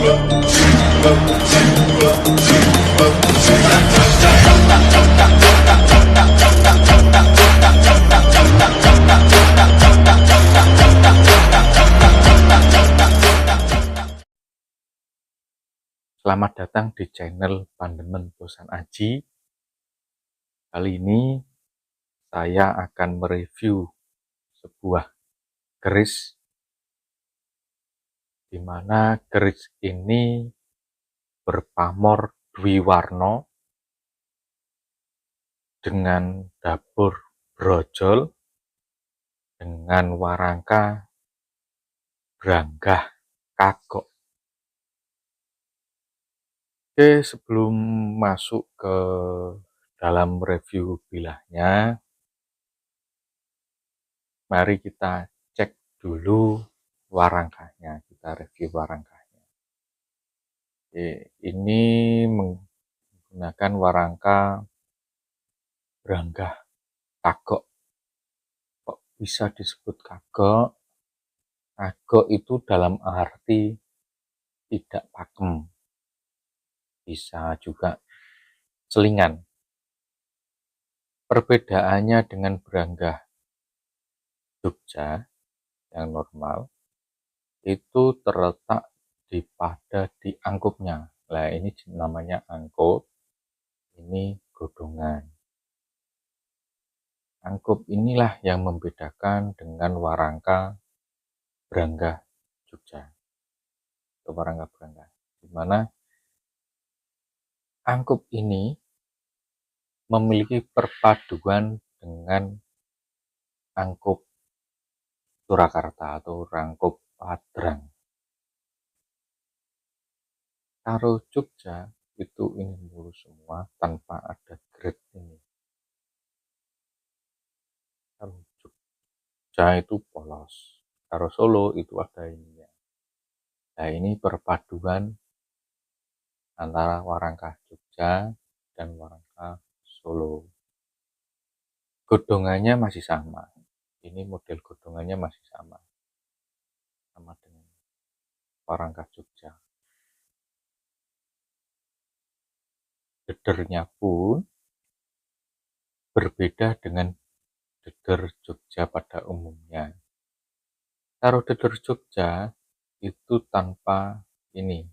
Selamat datang di channel Pandemen Bosan Aji. Kali ini saya akan mereview sebuah keris, di mana keris ini berpamor dwiwarna dengan dapur brojol dengan warangka branggah kagok. Oke, sebelum masuk ke dalam review bilahnya, mari kita cek dulu warangkanya, kita review warangkanya. Oke, ini menggunakan warangka branggah kagok. Kok bisa disebut kagok? Kagok itu dalam arti tidak pakem, bisa juga selingan. Perbedaannya dengan branggah Jogja yang normal itu terletak di angkupnya. Nah, ini namanya angkup, ini godongan. Angkup inilah yang membedakan dengan warangka branggah Jogja atau warangka branggah, di mana angkup ini memiliki perpaduan dengan angkup Surakarta atau rangkup Padrang. Karo Jogja itu ini mulus semua tanpa ada grade ini. Karo Jogja itu polos, karo Solo itu ada ininya. Nah, ini perpaduan antara warangka Jogja dan warangka Solo. Godongannya masih sama. Ini model godongannya masih sama dengan warangka Jogja. Dedernya pun berbeda dengan deder Jogja pada umumnya. Karo deder Jogja itu tanpa ini,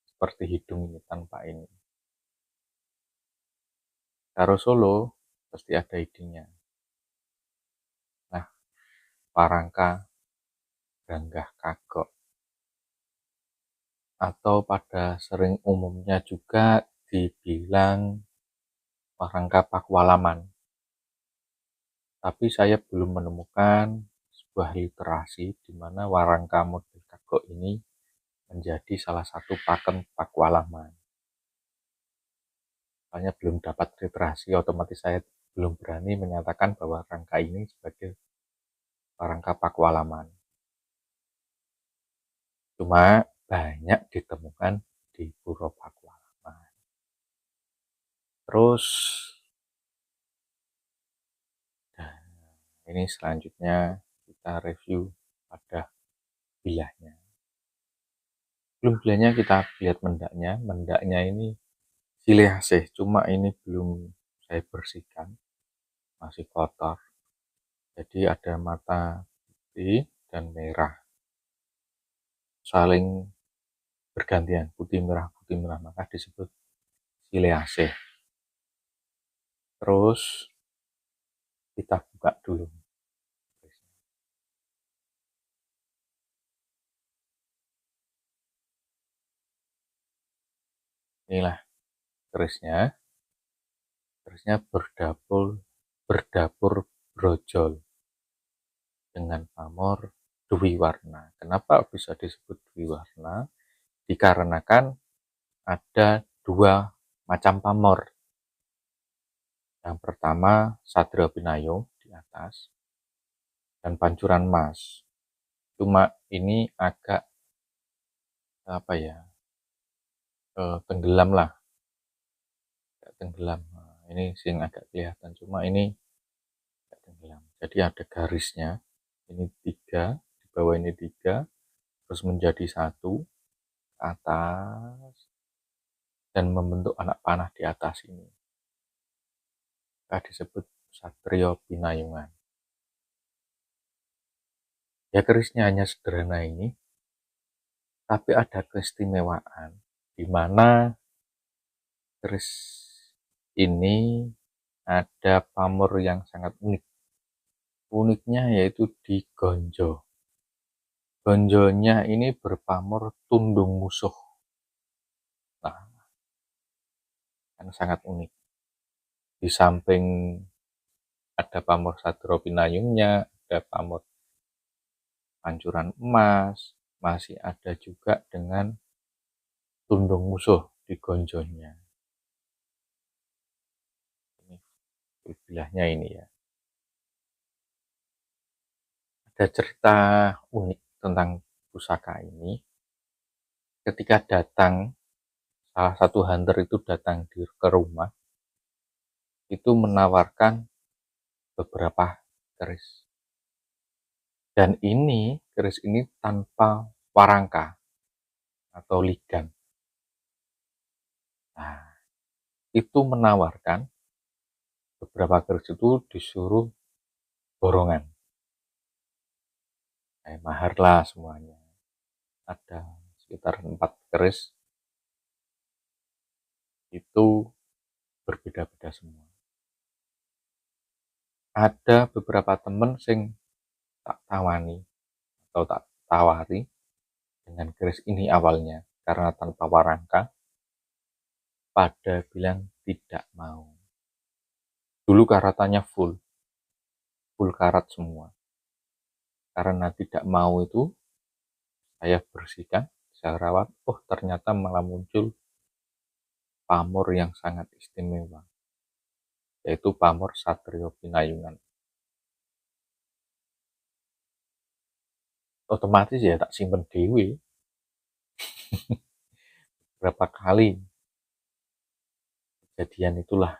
seperti hidung ini, tanpa ini. Karo Solo pasti ada hidungnya. Nah, warangka branggah kagok atau pada sering umumnya juga dibilang warangka Pakualaman. Tapi saya belum menemukan sebuah literasi di mana warangka model kagok ini menjadi salah satu pakem Pakualaman. Soalnya belum dapat literasi, otomatis saya belum berani menyatakan bahwa warangka ini sebagai warangka Pakualaman. Cuma banyak ditemukan di Puro Pakualaman. Terus ini selanjutnya kita review pada bilahnya. Belum bilahnya, kita lihat mendaknya. Mendaknya ini Sileasih, cuma ini belum saya bersihkan, masih kotor. Jadi ada mata putih dan merah, saling bergantian, putih merah, maka disebut Sileasih. Terus kita buka dulu. Inilah kerisnya. Kerisnya berdapur brojol dengan pamor dwiwarna. Kenapa bisa disebut dwiwarna? Dikarenakan ada dua macam pamor. Yang pertama Satrio Pinayo di atas dan pancuran emas. Cuma ini agak tenggelam lah, tenggelam. Nah, ini sing agak kelihatan, cuma ini agak tenggelam. Jadi ada garisnya. Ini 3, di bawah ini 3, terus menjadi 1. atas dan membentuk anak panah di atas ini. Maka disebut Satrio Pinayungan. Ya kerisnya hanya sederhana ini, tapi ada keistimewaan di mana keris ini ada pamor yang sangat unik. Uniknya yaitu di gonjo. Gonjonya ini berpamor tundung musuh. Nah, kan sangat unik. Di samping ada pamor Satrio Pinayungnya, ada pamor pancuran emas, masih ada juga dengan tundung musuh di gonjonya. Ini bilahnya ini ya. Ada cerita unik tentang pusaka ini. Ketika datang, salah satu hunter itu datang ke rumah, itu menawarkan beberapa keris. Dan keris ini tanpa warangka atau ligan. Nah, itu menawarkan beberapa keris itu disuruh borongan. Mahar lah semuanya. Ada sekitar 4 keris. Itu berbeda-beda semua. Ada beberapa temen sing tak tawani atau tak tawari dengan keris ini awalnya karena tanpa warangka, pada bilang tidak mau. Dulu karatannya full karat semua. Karena tidak mau itu, saya bersihkan, saya rawat, ternyata malah muncul pamor yang sangat istimewa, yaitu pamor Satrio Pinayungan. Otomatis ya tak simpen dewe. Berapa kali kejadian itulah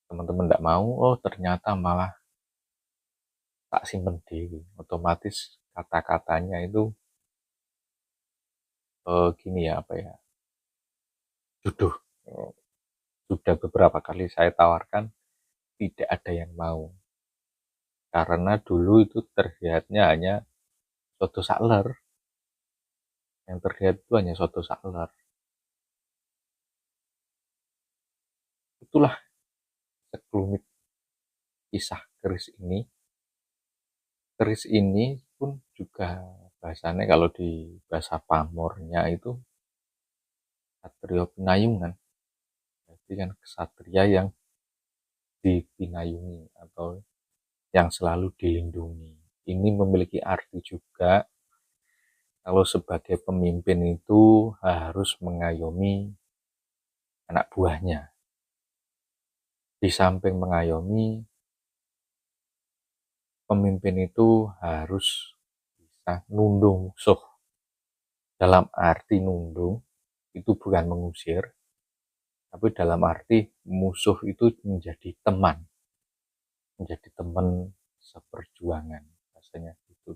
teman-teman tidak mau, ternyata malah tak simpen dewe. Otomatis kata-katanya itu gini ya, jodoh. Sudah beberapa kali saya tawarkan, tidak ada yang mau. Karena dulu itu terlihatnya hanya soto sakler. Yang terlihat itu hanya soto sakler. Itulah sekelumit kisah keris ini. Keris ini pun juga bahasanya kalau di bahasa pamornya itu Satrio Pinayungan. Jadi kan kesatria yang dipinayungi atau yang selalu dilindungi. Ini memiliki arti juga kalau sebagai pemimpin itu harus mengayomi anak buahnya. Di samping mengayomi, pemimpin itu harus bisa nundung musuh. Dalam arti nundung, itu bukan mengusir, tapi dalam arti musuh itu menjadi teman seperjuangan, rasanya gitu.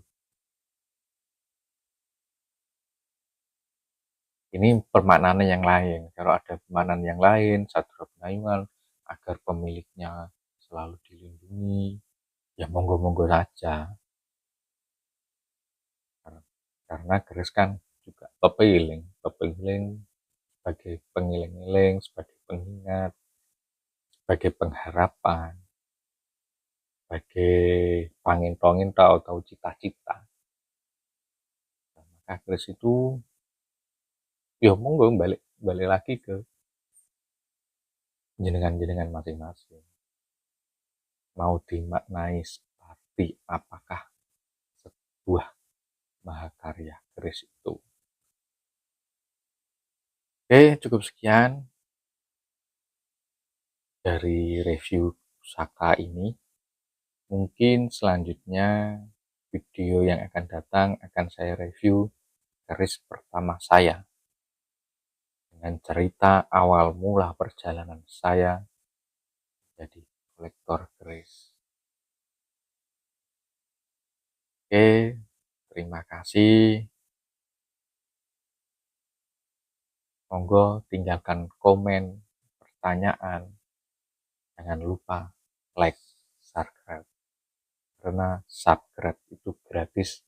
Ini permaknaan yang lain. Kalau ada permaknaan yang lain, Satrio Pinayungan agar pemiliknya selalu dilindungi, ya monggo-monggo saja. Karena keris kan juga pepiling sebagai pengiling-iling, sebagai pengingat, sebagai pengharapan, sebagai pangin-pangin tahu cita-cita. Maka keris itu ya monggo balik lagi ke jenengan masing-masing. Mau dimaknai seperti apakah sebuah mahakarya keris itu. Oke, cukup sekian dari review pusaka ini. Mungkin selanjutnya video yang akan datang akan saya review keris pertama saya dengan cerita awal mula perjalanan saya jadi kolektor keris. Oke, terima kasih. Monggo tinggalkan komen, pertanyaan, jangan lupa like, subscribe. Karena subscribe itu gratis,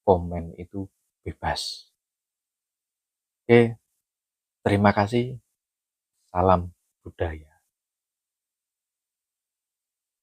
komen itu bebas. Oke, terima kasih. Salam budaya.